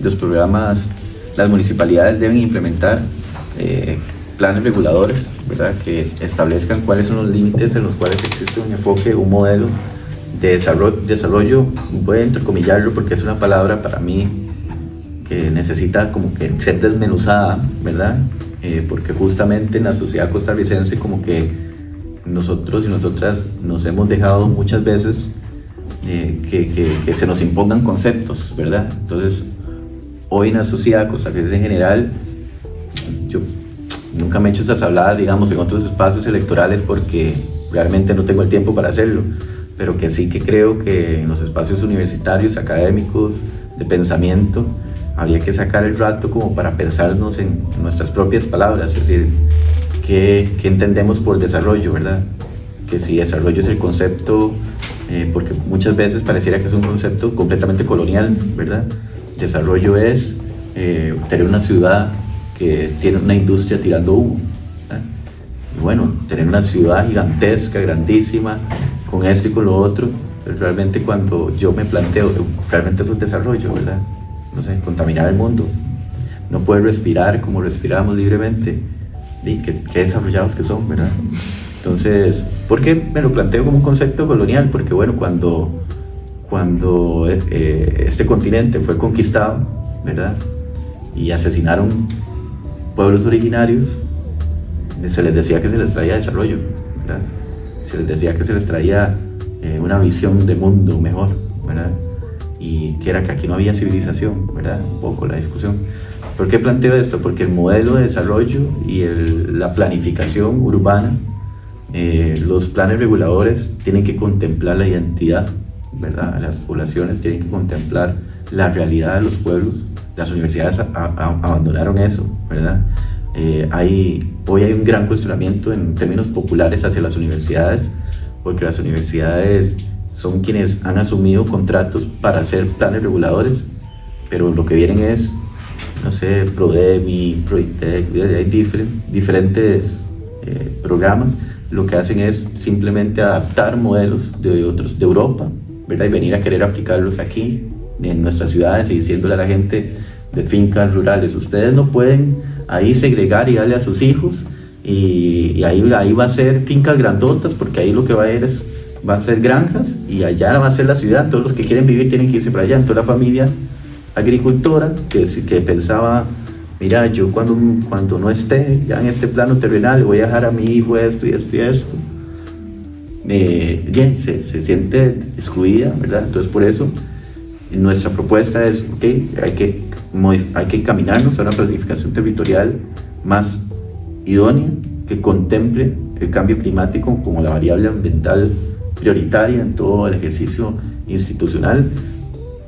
Los programas, las municipalidades deben implementar planes reguladores, ¿verdad?, que establezcan cuáles son los límites en los cuales existe un enfoque, un modelo de desarrollo. Voy a entrecomillarlo porque es una palabra para mí que necesita como que ser desmenuzada, ¿verdad? Porque justamente en la sociedad costarricense como que nosotros y nosotras nos hemos dejado muchas veces que se nos impongan conceptos, ¿verdad? Entonces, hoy en la sociedad costarricense en general, yo nunca me he hecho esas habladas, digamos, en otros espacios electorales porque realmente no tengo el tiempo para hacerlo, pero que sí que creo que en los espacios universitarios, académicos, de pensamiento, habría que sacar el rato como para pensarnos en nuestras propias palabras, es decir, ¿qué entendemos por desarrollo, verdad? Que si desarrollo es el concepto, porque muchas veces pareciera que es un concepto completamente colonial, ¿verdad? Desarrollo es tener una ciudad que tiene una industria tirando humo, ¿verdad? Y bueno, tener una ciudad gigantesca, grandísima, con esto y con lo otro, pero realmente cuando yo me planteo, realmente es un desarrollo, ¿verdad? No sé, contaminar el mundo, no poder respirar como respiramos libremente, y qué desarrollados que son, ¿verdad? Entonces, ¿por qué me lo planteo como un concepto colonial? Porque bueno, cuando este continente fue conquistado, ¿verdad?, y asesinaron pueblos originarios, se les decía que se les traía desarrollo, ¿verdad? Se les decía que se les traía una visión de mundo mejor, ¿verdad? Y que era que aquí no había civilización, ¿verdad? Un poco la discusión. ¿Por qué planteo esto? Porque el modelo de desarrollo y la planificación urbana, los planes reguladores tienen que contemplar la identidad, ¿verdad? Las poblaciones tienen que contemplar la realidad de los pueblos. Las universidades abandonaron eso, ¿verdad? Hoy hay un gran cuestionamiento en términos populares hacia las universidades, porque las universidades son quienes han asumido contratos para hacer planes reguladores, pero lo que vienen es, no sé, Prodemi, Proitec, hay diferentes programas. Lo que hacen es simplemente adaptar modelos de Europa, ¿verdad?, y venir a querer aplicarlos aquí en nuestras ciudades y diciéndole a la gente de fincas rurales: ustedes no pueden ahí segregar y darle a sus hijos, y ahí va a ser fincas grandotas, porque ahí lo que va a ser granjas, y allá va a ser la ciudad, todos los que quieren vivir tienen que irse para allá. Entonces la familia agricultora que pensaba: mira, yo cuando no esté ya en este plano terrenal, voy a dejar a mi hijo esto y esto y esto, bien, se siente excluida, ¿verdad? Entonces por eso nuestra propuesta es, okay, hay que encaminarnos a una planificación territorial más idónea, que contemple el cambio climático como la variable ambiental prioritaria en todo el ejercicio institucional.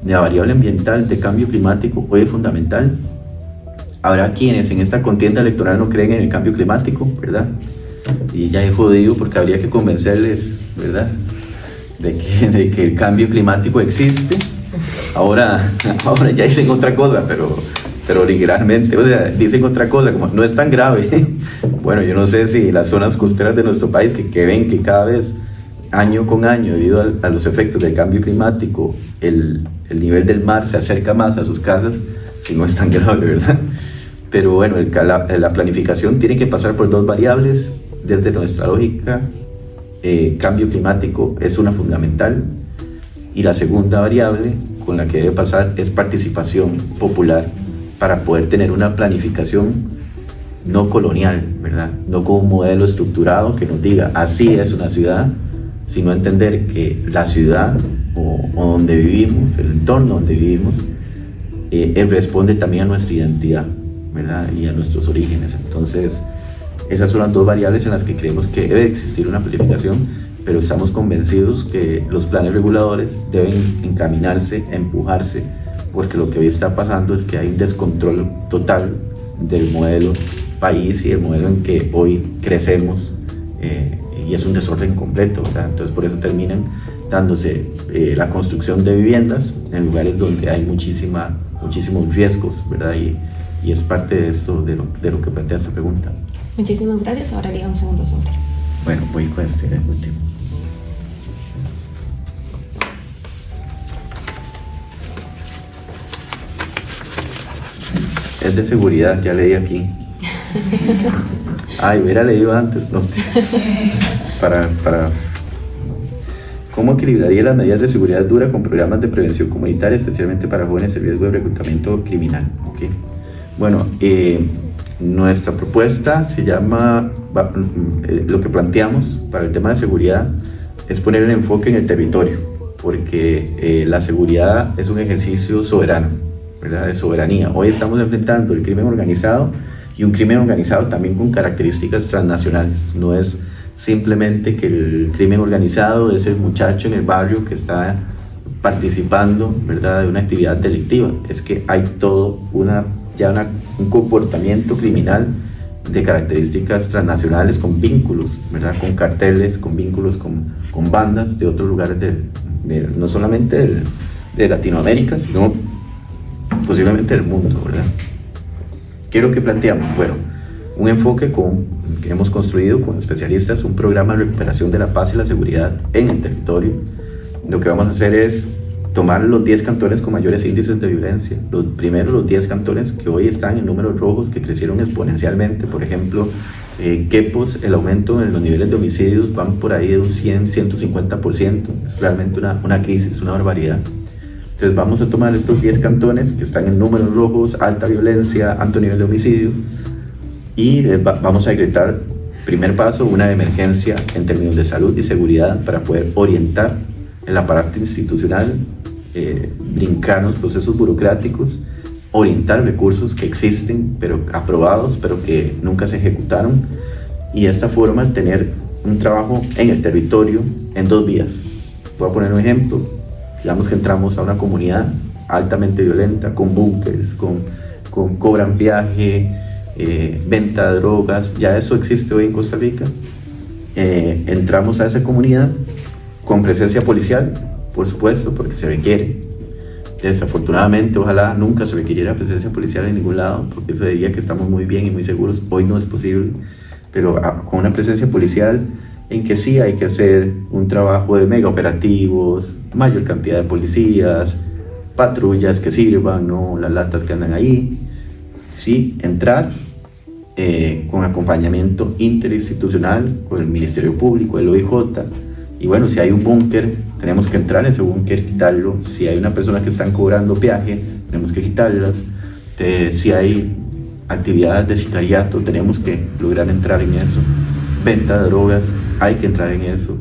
La variable ambiental de cambio climático hoy es fundamental. Habrá quienes en esta contienda electoral no creen en el cambio climático, ¿verdad? Y ya es jodido porque habría que convencerles, ¿verdad?, de que el cambio climático existe. Ahora ya dicen otra cosa, pero originalmente, o sea, dicen otra cosa, como no es tan grave. Bueno, yo no sé si las zonas costeras de nuestro país, que ven que cada vez, año con año, debido a los efectos del cambio climático, el nivel del mar se acerca más a sus casas, si no es tan grave, ¿verdad? Pero bueno, la planificación tiene que pasar por dos variables. Desde nuestra lógica, cambio climático es una fundamental, y la segunda variable con la que debe pasar es participación popular, para poder tener una planificación no colonial, ¿verdad? No con un modelo estructurado que nos diga así es una ciudad, sino entender que la ciudad o donde vivimos, el entorno donde vivimos, responde también a nuestra identidad, ¿verdad?, y a nuestros orígenes. Entonces, esas son las dos variables en las que creemos que debe existir una planificación, pero estamos convencidos que los planes reguladores deben encaminarse, empujarse, porque lo que hoy está pasando es que hay un descontrol total del modelo país y el modelo en que hoy crecemos, y es un desorden completo, ¿verdad? Entonces por eso terminan dándose la construcción de viviendas en lugares donde hay muchísimos riesgos, ¿verdad? Y es parte de esto, de lo que plantea esta pregunta. Muchísimas gracias. Ahora elija un segundo sombrero. Bueno, voy con este último. Es de seguridad, ya leí aquí. Ay, hubiera leído antes, no. Para ¿Cómo equilibraría las medidas de seguridad dura con programas de prevención comunitaria, especialmente para jóvenes en riesgo de reclutamiento criminal? Okay. Bueno, nuestra propuesta se llama, lo que planteamos para el tema de seguridad es poner el enfoque en el territorio, porque la seguridad es un ejercicio soberano, ¿verdad? De soberanía. Hoy estamos enfrentando el crimen organizado, y un crimen organizado también con características transnacionales. No es simplemente que el crimen organizado es el muchacho en el barrio que está participando, ¿verdad?, de una actividad delictiva. Es que hay todo un comportamiento criminal de características transnacionales, con vínculos, ¿verdad?, con carteles, con vínculos con bandas de otros lugares, no solamente de Latinoamérica, sino posiblemente del mundo, ¿verdad? ¿Qué es lo que planteamos? Bueno, un enfoque que hemos construido con especialistas, un programa de recuperación de la paz y la seguridad en el territorio. Lo que vamos a hacer es tomar los 10 cantones con mayores índices de violencia, los 10 cantones que hoy están en números rojos, que crecieron exponencialmente. Por ejemplo, Quepos, el aumento en los niveles de homicidios van por ahí de un 100-150%, es realmente una crisis, una barbaridad. Entonces vamos a tomar estos 10 cantones que están en números rojos, alta violencia, alto nivel de homicidio, y vamos a decretar, primer paso, una emergencia en términos de salud y seguridad para poder orientar el aparato institucional, brincarnos procesos burocráticos, orientar recursos que existen, pero aprobados, pero que nunca se ejecutaron, y de esta forma tener un trabajo en el territorio en 2 vías. Voy a poner un ejemplo. Digamos que entramos a una comunidad altamente violenta, con búnkers, con cobran viaje, venta de drogas, ya eso existe hoy en Costa Rica. Entramos a esa comunidad con presencia policial, por supuesto, porque se requiere. Desafortunadamente, ojalá nunca se requiriera presencia policial en ningún lado, porque eso diría que estamos muy bien y muy seguros. Hoy no es posible, pero con una presencia policial en que sí hay que hacer un trabajo de mega operativos, mayor cantidad de policías, patrullas que sirvan, no las latas que andan ahí. Sí, entrar con acompañamiento interinstitucional con el Ministerio Público, el OIJ, y bueno, si hay un búnker, tenemos que entrar en ese búnker, quitarlo. Si hay una persona que están cobrando peaje, tenemos que quitarlas. Si hay actividades de sicariato, tenemos que lograr entrar en eso. Venta de drogas, hay que entrar en eso,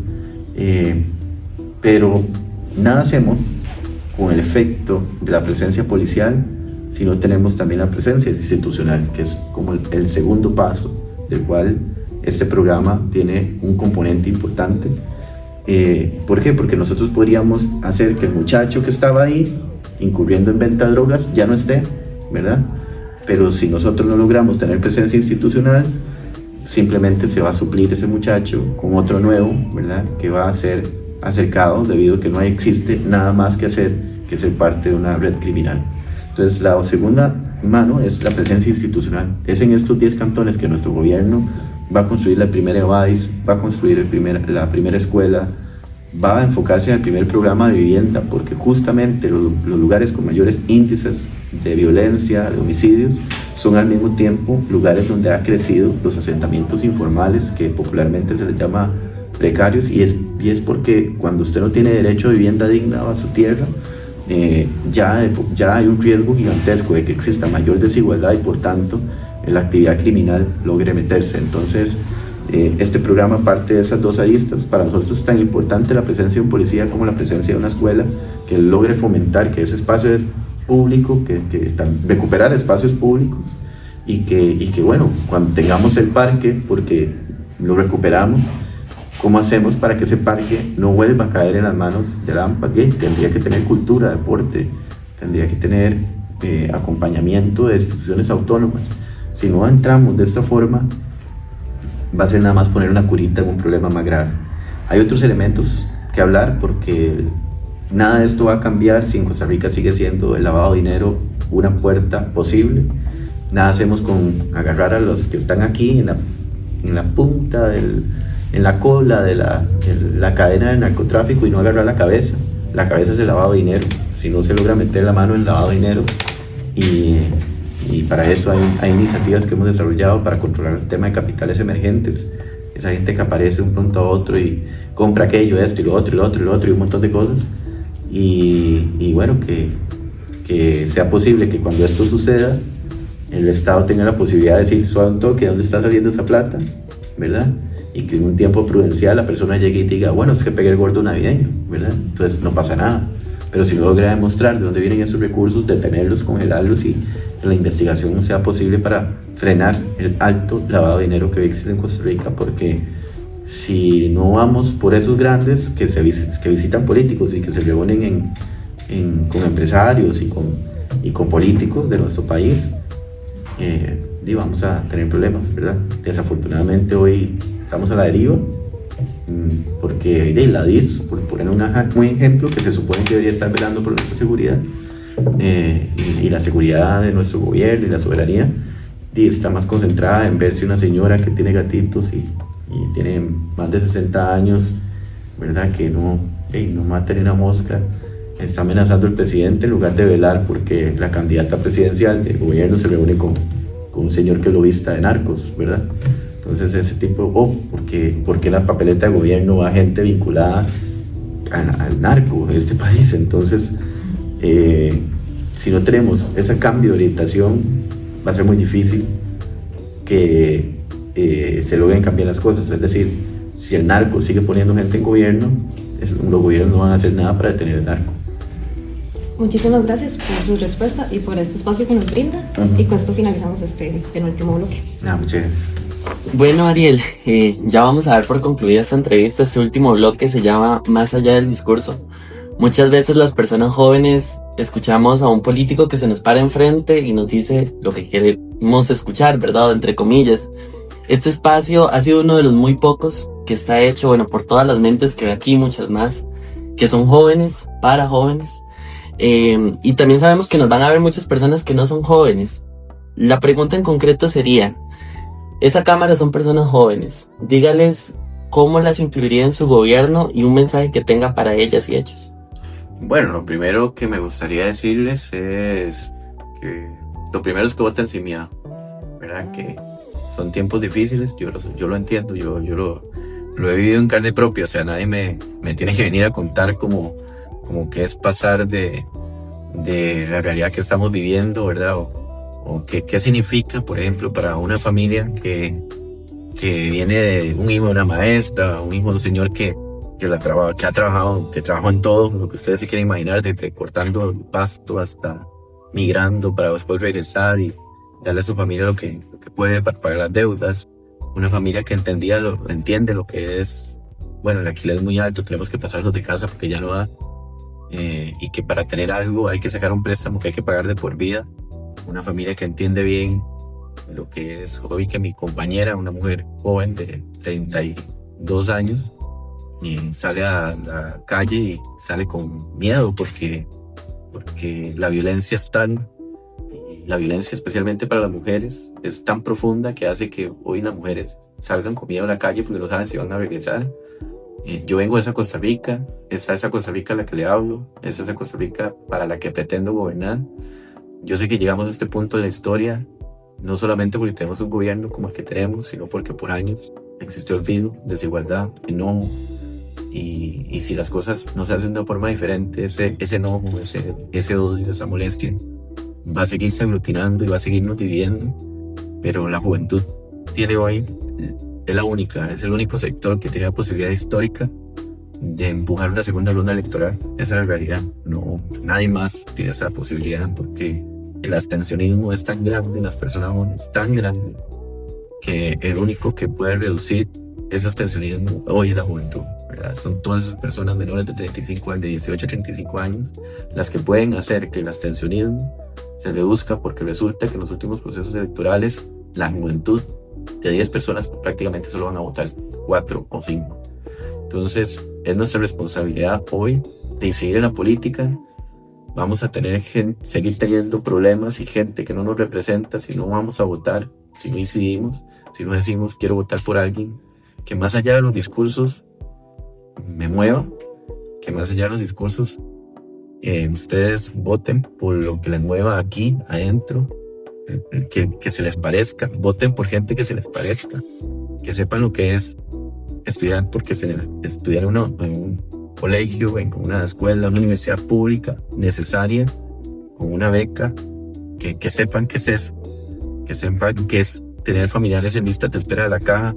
pero nada hacemos con el efecto de la presencia policial si no tenemos también la presencia institucional, que es como el segundo paso, del cual este programa tiene un componente importante. ¿Por qué? Porque nosotros podríamos hacer que el muchacho que estaba ahí incurriendo en venta de drogas ya no esté, ¿verdad? Pero si nosotros no logramos tener presencia institucional, simplemente se va a suplir ese muchacho con otro nuevo, ¿verdad?, que va a ser acercado, debido a que no existe nada más que hacer que ser parte de una red criminal. Entonces la segunda mano es la presencia institucional. Es en estos 10 cantones que nuestro gobierno va a construir la primera EVAIS, va a construir la primera escuela, va a enfocarse en el primer programa de vivienda, porque justamente los lugares con mayores índices de violencia, de homicidios, son al mismo tiempo lugares donde ha crecido los asentamientos informales, que popularmente se les llama precarios, y es porque cuando usted no tiene derecho a vivienda digna a su tierra, ya hay un riesgo gigantesco de que exista mayor desigualdad y por tanto la actividad criminal logre meterse. Entonces este programa parte de esas 2 aristas. Para nosotros es tan importante la presencia de un policía como la presencia de una escuela, que logre fomentar que ese espacio público, que recuperar espacios públicos, y que bueno, cuando tengamos el parque, porque lo recuperamos, ¿cómo hacemos para que ese parque no vuelva a caer en las manos de la AMPA? Tendría que tener cultura, deporte, tendría que tener acompañamiento de instituciones autónomas. Si no entramos de esta forma, va a ser nada más poner una curita en un problema más grave. Hay otros elementos que hablar porque nada de esto va a cambiar si en Costa Rica sigue siendo el lavado de dinero una puerta posible. Nada hacemos con agarrar a los que están aquí en la punta, en la cola de la cadena del narcotráfico y no agarrar la cabeza. La cabeza es el lavado de dinero. Si no se logra meter la mano en el lavado de dinero, y para eso hay iniciativas que hemos desarrollado para controlar el tema de capitales emergentes. Esa gente que aparece de un pronto a otro y compra aquello, esto y lo otro y lo otro y lo otro y un montón de cosas. Y bueno, que sea posible que cuando esto suceda, el Estado tenga la posibilidad de decir suave un toque, ¿de dónde está saliendo esa plata? ¿Verdad? Y que en un tiempo prudencial la persona llegue y diga, bueno, es que pegué el gordo navideño, ¿verdad? Entonces no pasa nada. Pero si no logra demostrar de dónde vienen esos recursos, detenerlos, congelarlos y que la investigación sea posible para frenar el alto lavado de dinero que existe en Costa Rica, porque si no vamos por esos grandes que visitan políticos y que se reúnen con empresarios y con políticos de nuestro país, vamos a tener problemas, ¿verdad? Desafortunadamente hoy estamos a la deriva, porque la DIS, por poner un ejemplo, que se supone que debería estar velando por nuestra seguridad y la seguridad de nuestro gobierno y la soberanía, está más concentrada en ver si una señora que tiene gatitos y tiene más de 60 años, ¿verdad? Que no mata ni una mosca, está amenazando al presidente en lugar de velar porque la candidata presidencial del gobierno se reúne con un señor que lo vista de narcos, ¿verdad? Entonces ese tipo, porque la papeleta de gobierno va gente vinculada al narco de este país. Entonces, si no tenemos ese cambio de orientación, va a ser muy difícil que se logren cambiar las cosas. Es decir, si el narco sigue poniendo gente en gobierno, los gobiernos no van a hacer nada para detener el narco. Muchísimas gracias por su respuesta y por este espacio que nos brinda. Y con esto finalizamos este penúltimo bloque. Muchas gracias. Bueno, Ariel, ya vamos a dar por concluida esta entrevista. Este último bloque se llama Más allá del discurso. Muchas veces las personas jóvenes escuchamos a un político que se nos para enfrente y nos dice lo que queremos escuchar, ¿verdad? Entre comillas. Este espacio ha sido uno de los muy pocos que está hecho, por todas las mentes que ve aquí, muchas más, que son jóvenes, para jóvenes. Y también sabemos que nos van a ver muchas personas que no son jóvenes. La pregunta en concreto sería, esa cámara son personas jóvenes, dígales cómo las incluiría en su gobierno y un mensaje que tenga para ellas y ellos. Bueno, lo primero que me gustaría decirles es que lo primero es que voten sin miedo, ¿verdad? Que son tiempos difíciles, yo lo entiendo, yo lo he vivido en carne propia, o sea, nadie me tiene que venir a contar como que es pasar de la realidad que estamos viviendo, ¿verdad? O qué significa, por ejemplo, para una familia que viene de un hijo de una maestra, un hijo de un señor que trabajó en todo lo que ustedes se quieren imaginar, desde cortando el pasto hasta migrando para después regresar y darle a su familia lo que puede para pagar las deudas. Una familia que entiende lo que es, el alquiler es muy alto, tenemos que pasarlos de casa porque ya no da, y que para tener algo hay que sacar un préstamo que hay que pagar de por vida. Una familia que entiende bien lo que es hoy, que mi compañera, una mujer joven de 32 años, sale a la calle y sale con miedo porque la violencia especialmente para las mujeres es tan profunda que hace que hoy las mujeres salgan con miedo a la calle porque no saben si van a regresar. Yo vengo de esa Costa Rica, es a esa Costa Rica a la que le hablo, es a esa Costa Rica para la que pretendo gobernar. Yo sé que llegamos a este punto de la historia no solamente porque tenemos un gobierno como el que tenemos, sino porque por años existió olvido, desigualdad, enojo, y si las cosas no se hacen de una forma diferente, ese enojo, ese odio, esa molestia va a seguirse aglutinando y va a seguirnos dividiendo. Pero la juventud tiene hoy, es el único sector que tiene la posibilidad histórica de empujar una segunda ronda electoral. Esa es la realidad. No, nadie más tiene esa posibilidad porque el abstencionismo es tan grande en las personas jóvenes, tan grande, que el único que puede reducir ese abstencionismo hoy es la juventud, ¿verdad? Son todas esas personas menores de 35 años, de 18 a 35 años, las que pueden hacer que el abstencionismo se reduzca, porque resulta que en los últimos procesos electorales la juventud, de 10 personas prácticamente solo van a votar 4 o 5. Entonces es nuestra responsabilidad hoy de incidir en la política. Vamos a tener seguir teniendo problemas y gente que no nos representa si no vamos a votar, si no incidimos, si no decimos quiero votar por alguien que más allá de los discursos me mueva, que más allá de los discursos ustedes voten por lo que les mueva aquí adentro, que se les parezca, voten por gente que se les parezca, que sepan lo que es estudiar, porque estudiar en un colegio, en una escuela, una universidad pública necesaria, con una beca, que sepan qué es eso, que sepan qué es tener familiares en lista de espera de la caja,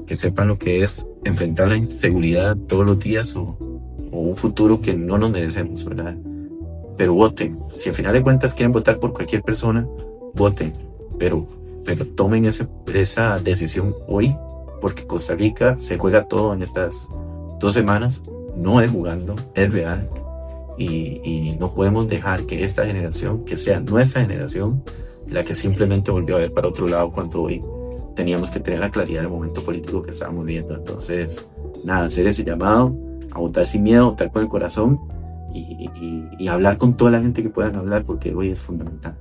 que sepan lo que es enfrentar la inseguridad todos los días o un futuro que no nos merecemos, ¿verdad? Pero voten. Si al final de cuentas quieren votar por cualquier persona, voten, pero tomen esa decisión hoy, porque Costa Rica se juega todo en estas 2 semanas, no es jugando, es real, y no podemos dejar que esta generación, que sea nuestra generación, la que simplemente volvió a ver para otro lado cuando hoy teníamos que tener la claridad del momento político que estábamos viendo. Entonces, nada, hacer ese llamado a votar sin miedo, a votar con el corazón y hablar con toda la gente que puedan hablar, porque hoy es fundamental.